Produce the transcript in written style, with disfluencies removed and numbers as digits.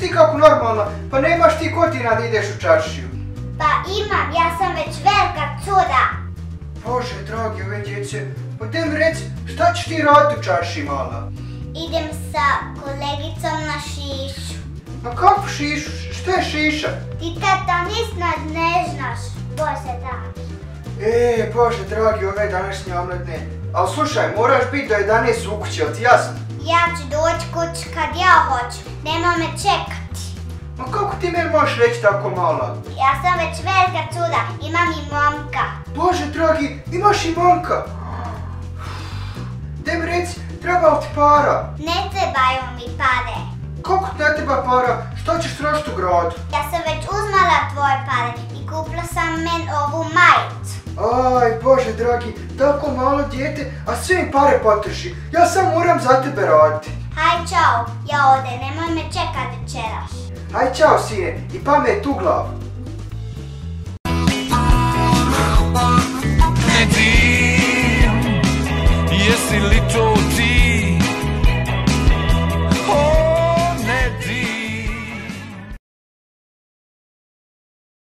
nikako normalna, pa nemaš ti kotina da ideš u čaršiju. Pa imam, ja sam već velika cura. Bože, dragi ove djece, pa te mi reci, šta ćeš ti raditi u čaršiji, mala? Idem sa kolegicom na šišu. Ma kako šišu? Šta je šiša? Ti tata ne znaš, Bože dragi. Bože dragi, ove današnje omladne. Ali slušaj, moraš biti do 11 u kući, jel ti jasno? Ja ću doći kući kad ja hoću, nema me čekati. Ma kako ti meni možeš reći tako mala? Ja sam već velika cura, imam i momka. Bože dragi, imaš i momka? Daj mi reci, treba li ti para? Ne trebaju mi pare. Kako ti ne treba para? Šta ćeš trošiti u gradu? Ja sam već uzmala tvoje pare i kupila sam men ovu majicu. Aj, Bože dragi, tako malo dijete, a sve im pare potroši. Ja sam moram za tebe raditi. Haj, čao, ja ode, nemoj me čekat večeras. Aj, čao sine, i pamet u glavu.